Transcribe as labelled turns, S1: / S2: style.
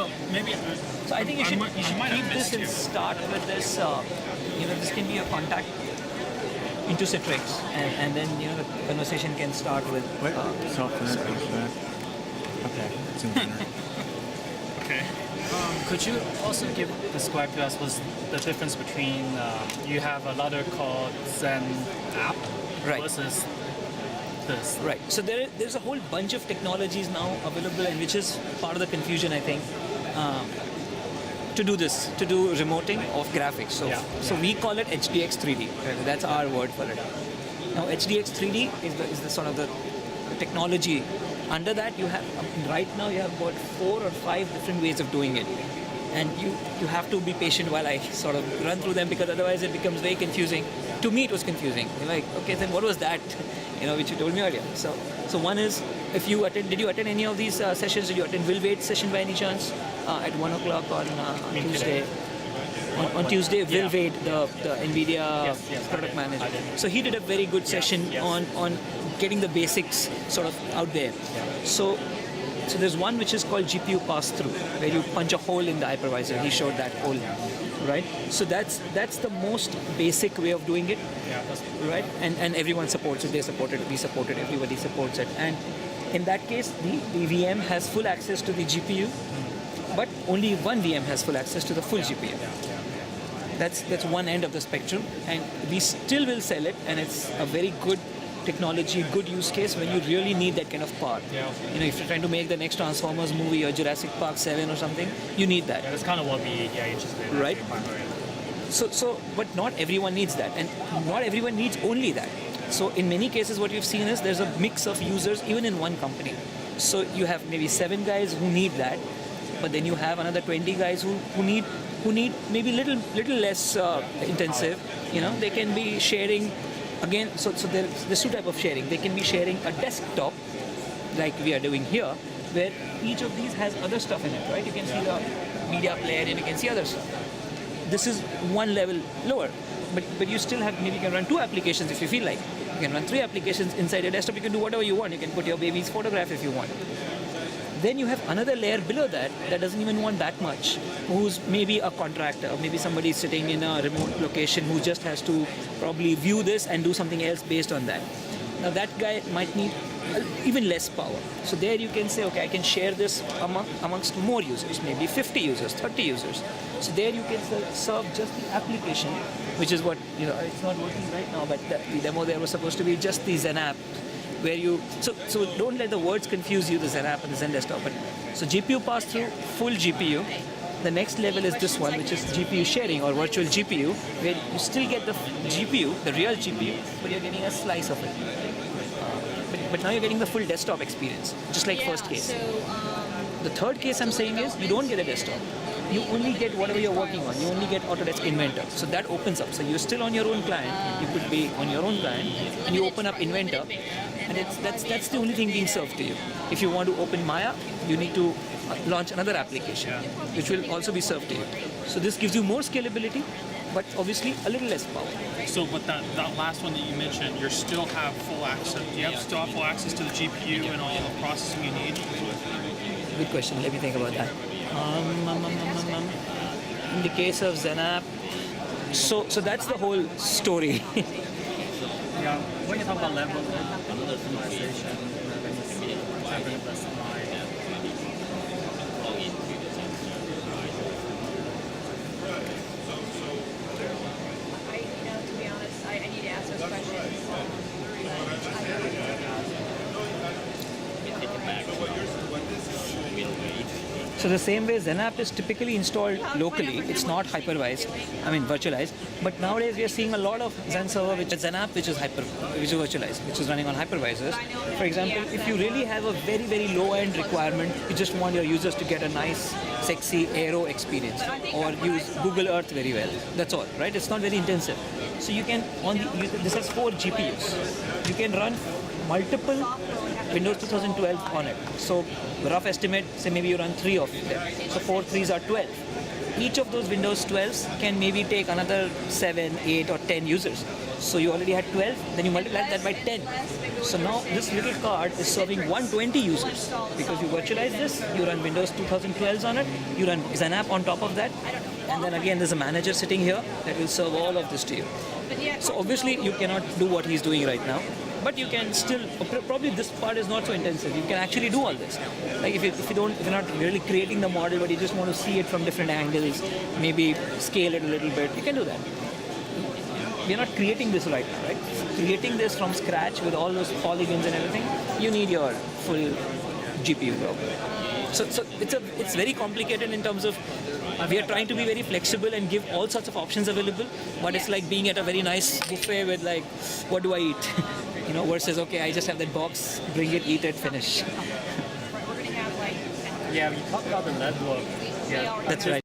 S1: Well, maybe.
S2: So I think you should
S1: might
S2: keep
S1: have
S2: this
S1: missed
S2: and
S1: you.
S2: start with this. This can be a contact into Citrix, and then the conversation can start with.
S3: Wait, software. Okay. It's in there.
S1: Okay.
S4: Could you also describe to us what's the difference between you have another called Zen app
S2: Right.
S4: versus this?
S2: Right. So there's a whole bunch of technologies now available, and which is part of the confusion, I think, to do this, to do remoting of graphics. So we call it HDX 3D. That's our word for it. Now HDX 3D is the sort of the technology. Under that, you have right now you have about 4 or 5 different ways of doing it, and you have to be patient while I sort of run through them, because otherwise it becomes very confusing. To me, it was confusing. You're like, okay, then what was that? Which you told me earlier. So one is, if you attend, did you attend any of these sessions? Did you attend Will Wade's session by any chance at 1 o'clock on Tuesday? On Tuesday, Will Wade, the NVIDIA product manager. So he did a very good session on getting the basics sort of out there. So there's one which is called GPU pass-through, where you punch a hole in the hypervisor. He showed that hole, right? So that's the most basic way of doing it, right? And everyone supports it. They support it. We support it. Everybody supports it. And in that case, the VM has full access to the GPU, but only one VM has full access to the full GPU. That's one end of the spectrum, and we still will sell it, and it's a very good technology, good use case when you really need that kind of power. If you're trying to make the next Transformers movie or Jurassic Park 7 or something, you need that.
S4: Yeah, that's kind of what we interested in.
S2: Right. So, but not everyone needs that, and not everyone needs only that. So in many cases, what we've seen is there's a mix of users even in one company. So you have maybe 7 guys who need that, but then you have another 20 guys who need maybe little less intensive. They can be sharing. Again, so there's 2 types of sharing. They can be sharing a desktop, like we are doing here, where each of these has other stuff in it, right? You can see the media player and you can see other stuff. This is one level lower, but you still have, maybe you can run 2 applications if you feel like. You can run 3 applications inside a desktop. You can do whatever you want. You can put your baby's photograph if you want. Then you have another layer below that doesn't even want that much, who's maybe a contractor, or maybe somebody sitting in a remote location who just has to probably view this and do something else based on that. Now that guy might need even less power. So there you can say, okay, I can share this amongst more users, maybe 50 users, 30 users. So there you can serve just the application, which is what, it's not working right now, but the demo there was supposed to be just the Zen app, where you, so don't let the words confuse you, the Zen app and the Zen desktop. But so GPU pass through, full GPU. The next level is this one, which is GPU sharing or virtual GPU, where you still get the GPU, the real GPU, but you're getting a slice of it. But now you're getting the full desktop experience, just like first case. The third case I'm saying is you don't get a desktop. You only get whatever you're working on. You only get Autodesk Inventor. So that opens up. So you're still on your own client. You could be on your own client, and you open up Inventor, and that's the only thing being served to you. If you want to open Maya, you need to launch another application, which will also be served to you. So this gives you more scalability, but obviously a little less power.
S1: So, but that last one that you mentioned, you still have full access. Do you still have full access to the GPU and all the processing you need?
S2: Good question. Let me think about that. In the case of Zen app, so that's the whole story.
S4: Yeah, when you talk about level of personalization,
S5: to be honest, I need to ask those questions.
S2: So the same way Zen app is typically installed locally, it's not virtualized. But nowadays we are seeing a lot of Zen server, which is Zen app, which is virtualized, which is running on hypervisors. For example, if you really have a very, very low-end requirement, you just want your users to get a nice, sexy aero experience, or use Google Earth very well. That's all, right? It's not very intensive. So you can, this has 4 GPUs. You can run multiple Windows 2012 on it. So rough estimate, say maybe you run 3 of them. So 4 3s are 12. each of those Windows 12s can maybe take another 7, 8, or 10 users. So you already had 12, then you multiply that by 10. So now this little card is serving 120 users because you virtualize this, you run Windows 2012s on it, you run XenApp on top of that, and then again there's a manager sitting here that will serve all of this to you. So obviously you cannot do what he's doing right now, but you can still, probably this part is not so intensive. You can actually do all this. Like if you're not really creating the model, but you just want to see it from different angles, maybe scale it a little bit, you can do that. We're not creating this right now, right? Creating this from scratch with all those polygons and everything, you need your full GPU bro. So it's very complicated in terms of we are trying to be very flexible and give all sorts of options available, but it's like being at a very nice buffet with like, what do I eat? Versus okay, I just have that box, bring it, eat it, finish.
S5: We're going to have like
S4: Yeah, we talked about the network. Yeah.
S2: That's right.